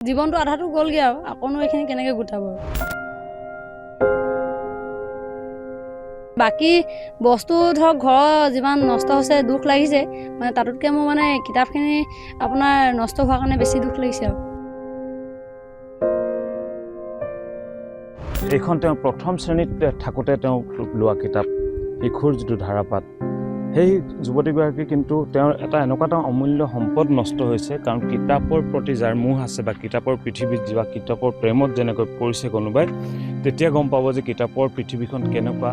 জীৱনটো আধাটো গ'লগে আৰু আকৌনো এইখিনি কেনেকৈ গোটাব বাকী বস্তু ধৰক ঘৰৰ যিমান নষ্ট হৈছে দুখ লাগিছে মানে তাতোতকৈ মোৰ মানে কিতাপখিনি আপোনাৰ নষ্ট হোৱাৰ কাৰণে বেছি দুখ লাগিছে আৰু এইখন তেওঁ প্ৰথম শ্ৰেণীত থাকোঁতে তেওঁ লোৱা কিতাপ শিশুৰ যিটো ধাৰাপাত সেই যুৱতীগৰাকী কিন্তু তেওঁৰ এটা এনেকুৱা এটা অমূল্য সম্পদ নষ্ট হৈছে কাৰণ কিতাপৰ প্ৰতি যাৰ মোহ আছে বা কিতাপৰ পৃথিৱীত যোৱা কিতাপৰ প্ৰেমত যেনেকৈ পৰিছে কোনোবাই তেতিয়া গম পাব যে কিতাপৰ পৃথিৱীখন কেনেকুৱা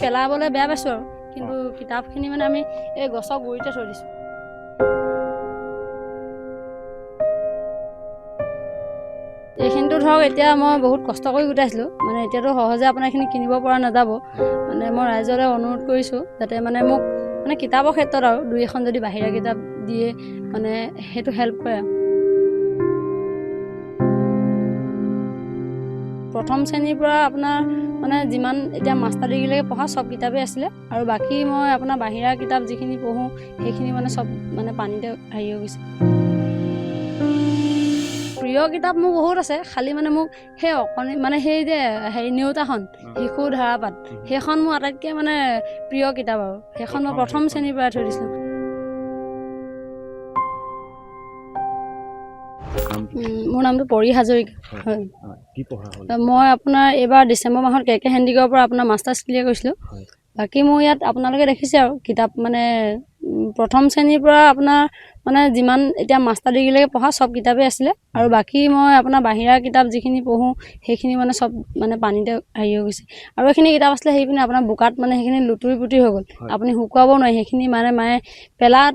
পেলাবলৈ বেয়া পাইছোঁ আৰু কিন্তু কিতাপখিনি মানে আমি এই গছৰ গুৰিতে থৈ দিছোঁ এইখিনিতো ধৰক এতিয়া মই বহুত কষ্ট কৰি গোটাইছিলোঁ মানে এতিয়াতো সহজে আপোনাৰ এইখিনি কিনিব পৰা নাযাব মানে মই ৰাইজলৈ অনুৰোধ কৰিছোঁ যাতে মানে মোক মানে কিতাপৰ ক্ষেত্ৰত আৰু দুই এখন যদি বাহিৰা কিতাপ দিয়ে মানে সেইটো হেল্প কৰে প্ৰথম শ্ৰেণীৰ পৰা আপোনাৰ মানে যিমান এতিয়া মাষ্টাৰ ডিগ্ৰীলৈকে পঢ়া চব কিতাপেই আছিলে আৰু বাকী মই আপোনাৰ বাহিৰা কিতাপ যিখিনি পঢ়োঁ সেইখিনি মানে চব মানে পানীতে হেৰি হৈ গৈছে প্ৰিয় কিতাপ মোৰ বহুত আছে খালি মানে মোক সেই অকণি মানে সেই যে হেৰি নেওতাখন শিশু ধাৰাপাত সেইখন মোৰ আটাইতকৈ মানে প্ৰিয় কিতাপ আৰু সেইখন মই প্ৰথম শ্ৰেণীৰ পৰা থৈ দিছিলোঁ মোৰ নামটো পৰি হাজৰিকা হয় মই আপোনাৰ এইবাৰ ডিচেম্বৰ মাহত কে হেণ্ডিকৰ পৰা আপোনাৰ মাষ্টাৰ্ছ ক্লিয়াৰ কৰিছিলোঁ বাকী মোৰ ইয়াত আপোনালোকে দেখিছে আৰু কিতাপ মানে প্ৰথম শ্ৰেণীৰ পৰা আপোনাৰ মানে যিমান এতিয়া মাষ্টাৰ ডিগ্ৰীলৈকে পঢ়া চব কিতাপেই আছিলে আৰু বাকী মই আপোনাৰ বাহিৰা কিতাপ যিখিনি পঢ়োঁ সেইখিনি মানে চব মানে পানীতে হেৰি হৈ গৈছে আৰু এইখিনি কিতাপ আছিলে সেইখিনি আপোনাৰ বোকাত মানে সেইখিনি লুতুৰি পুতুৰি হৈ গ'ল আপুনি শুকুৱাব নোৱাৰি সেইখিনি মানে মায়ে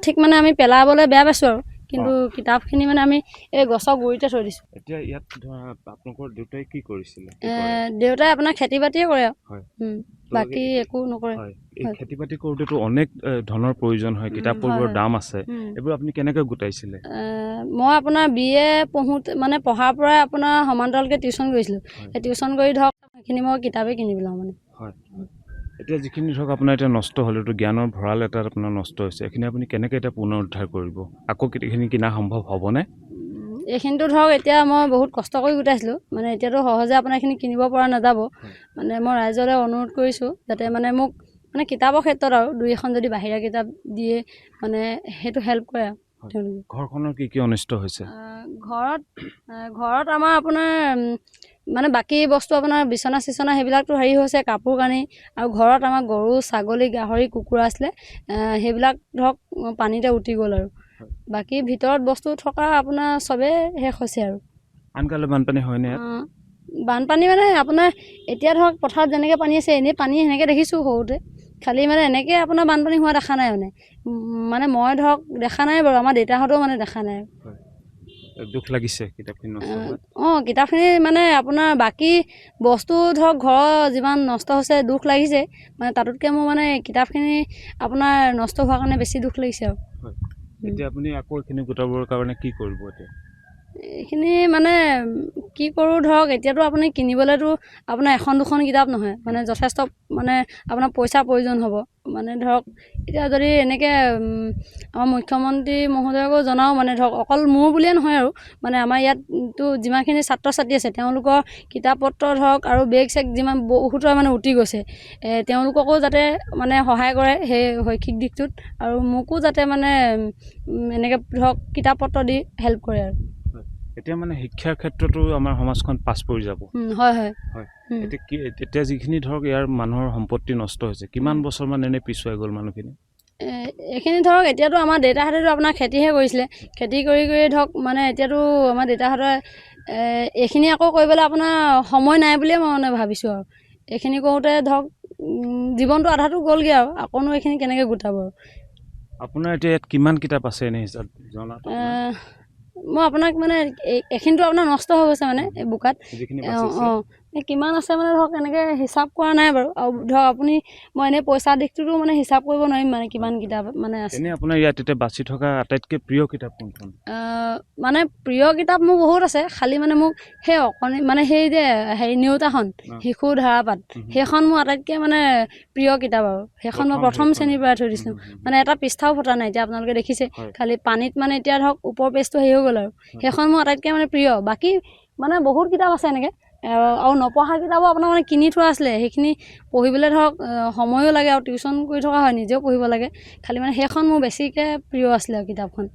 ঠিক মানে আমি পেলাবলৈ বেয়া পাইছোঁ আৰু কিন্তু কিতাপখিনি মানে আমি এই গছৰ গুৰিতে থৈ দিছোঁ এতিয়া ইয়াত আপোনালোকৰ দেউতাই কি কৰিছিলে দেউতাই আপোনাৰ খেতি বাতিয়ে কৰে আৰু বাকী একো নকৰে এই খেতি বাতি কৰোঁতেতো অনেক ধনৰ প্ৰয়োজন হয় কিতাপবোৰৰ দাম আছে এইবোৰ আপুনি কেনেকৈ গোটাইছিলে মই আপোনাৰ BA পঢ়োঁতে মানে পঢ়াৰ পৰাই আপোনাৰ সমান্তৰালকৈ টিউশ্যন কৰিছিলোঁ সেই টিউশ্যন কৰি ধৰক সেইখিনি মই কিতাপেই কিনি পেলাওঁ মানে হয় এতিয়া যিখিনি ধৰক আপোনাৰ এতিয়া নষ্ট হ'ল এইটো জ্ঞানৰ ভঁৰাল এটা আপোনাৰ নষ্ট হৈছে এইখিনি আপুনি কেনেকৈ এতিয়া পুনৰুদ্ধাৰ কৰিব আকৌ এইখিনি কিনা সম্ভৱ হ'বনে এইখিনিতো ধৰক এতিয়া মই বহুত কষ্ট কৰি গোটাইছিলোঁ মানে এতিয়াতো সহজে আপোনাৰ এইখিনি কিনিব পৰা নাযাব মানে মই ৰাইজলৈ অনুৰোধ কৰিছোঁ যাতে মানে মোক মানে কিতাপৰ ক্ষেত্ৰত আৰু দুই এখন যদি বাহিৰা কিতাপ দিয়ে মানে সেইটো হেল্প কৰে আৰু ঘৰখনৰ কি কি অনিষ্ট হৈছে ঘৰত আমাৰ আপোনাৰ মানে বাকী বস্তু আপোনাৰ বিচনা চিচনা সেইবিলাকতো হেৰি হৈছে কাপোৰ কানি আৰু ঘৰত আমাৰ গৰু ছাগলী গাহৰি কুকুৰা আছিলে সেইবিলাক ধৰক পানীতে উটি গ'ল আৰু বাকী ভিতৰত বস্তু থকা আপোনাৰ চবেই শেষ হৈছে আৰু আনকালে বানপানী হয়নে বানপানী মানে আপোনাৰ এতিয়া ধৰক পথাৰত যেনেকৈ পানী আছে এনেই পানী সেনেকৈ দেখিছোঁ সৰুতে খালি মানে এনেকৈ আপোনাৰ বানপানী হোৱা দেখা নাই মানে মই ধৰক দেখা নাই বাৰু আমাৰ দেউতাহঁতেও মানে দেখা নাই দুখ লাগিছে কিতাপখিনি কিতাপখিনি মানে আপোনাৰ বাকী বস্তু ধৰক ঘৰৰ যিমান নষ্ট হৈছে দুখ লাগিছে মানে তাতোতকৈ মোৰ মানে কিতাপখিনি আপোনাৰ নষ্ট হোৱাৰ কাৰণে বেছি দুখ লাগিছে আৰু এতিয়া আপুনি আকৌ এইখিনি গোটাবৰ কাৰণে কি কৰিব এতিয়া এইখিনি মানে কি কৰোঁ ধৰক এতিয়াতো আপুনি কিনিবলৈতো আপোনাৰ এখন দুখন কিতাপ নহয় মানে যথেষ্ট মানে আপোনাৰ পইচাৰ প্ৰয়োজন হ'ব মানে ধৰক এতিয়া যদি এনেকৈ আমাৰ মুখ্যমন্ত্ৰী মহোদয়কো জনাওঁ মানে ধৰক অকল মোৰ বুলিয়ে নহয় আৰু মানে আমাৰ ইয়াততো যিমানখিনি ছাত্ৰ ছাত্ৰী আছে তেওঁলোকৰ কিতাপ পত্ৰ ধৰক আৰু বেগ চেগ যিমান বহুতৰ মানে উটি গৈছে তেওঁলোককো যাতে মানে সহায় কৰে সেই শৈক্ষিক দিশটোত আৰু মোকো যাতে মানে এনেকৈ ধৰক কিতাপ পত্ৰ দি হেল্প কৰে আৰু এতিয়া মানে শিক্ষাৰ ক্ষেত্ৰতো আমাৰ সমাজখন পাছ পৰি যাব হয় এতিয়া যিখিনি ধৰক ইয়াৰ মানুহৰ সম্পত্তি নষ্ট হৈছে কিমান বছৰমান এনে পিছুৱাই গ'ল মানুহখিনি এইখিনি ধৰক এতিয়াতো আমাৰ দেউতাহঁতেতো আপোনাৰ খেতিহে কৰিছিলে খেতি কৰি ধৰক মানে এতিয়াতো আমাৰ দেউতাহঁতে এইখিনি আকৌ কৰিবলৈ আপোনাৰ সময় নাই বুলিয়ে মই মানে ভাবিছোঁ আৰু এইখিনি কৰোঁতে ধৰক জীৱনটো আধাটো গ'লগৈ আৰু আকৌনো এইখিনি কেনেকৈ গোটাব আৰু আপোনাৰ এতিয়া ইয়াত কিমান কিতাপ আছে এনে হিচাপ জনাত মই আপোনাক মানে এইখিনিতো আপোনাৰ নষ্ট হৈ গৈছে মানে বোকাত কিমান আছে মানে ধৰক এনেকৈ হিচাপ কৰা নাই বাৰু আৰু ধৰক আপুনি মই এনেই পইচা দিশটোতো মানে হিচাপ কৰিব নোৱাৰিম মানে কিমান কিতাপ মানে আছে এনেই আপোনাৰ ইয়াত এতিয়া বাছি থকা আটাইতকৈ প্ৰিয় কিতাপ কোনখন মানে প্ৰিয় কিতাপ মোৰ বহুত আছে খালি মানে মোক সেই মানে সেই যে হেৰি নেওতাখন শিশু ধাৰাপাত সেইখন মোৰ আটাইতকৈ মানে প্ৰিয় কিতাপ আৰু সেইখন মই প্ৰথম শ্ৰেণীৰ পৰাই থৈ দিছিলোঁ মানে এটা পৃষ্ঠাও ফটা নাই এতিয়া আপোনালোকে দেখিছে খালি পানীত মানে এতিয়া ধৰক ওপৰ পেজটো হেৰি হৈ গ'ল আৰু সেইখন মোৰ আটাইতকৈ মানে প্ৰিয় বাকী মানে বহুত কিতাপ আছে এনেকৈ আৰু নপঢ়া কিতাপো আপোনাৰ মানে কিনি থোৱা আছিলে সেইখিনি পঢ়িবলৈ ধৰক সময়ো লাগে আৰু টিউশ্যন কৰি থকা হয় নিজেও পঢ়িব লাগে খালি মানে সেইখন মোৰ বেছিকৈ প্ৰিয় আছিলে আৰু কিতাপখন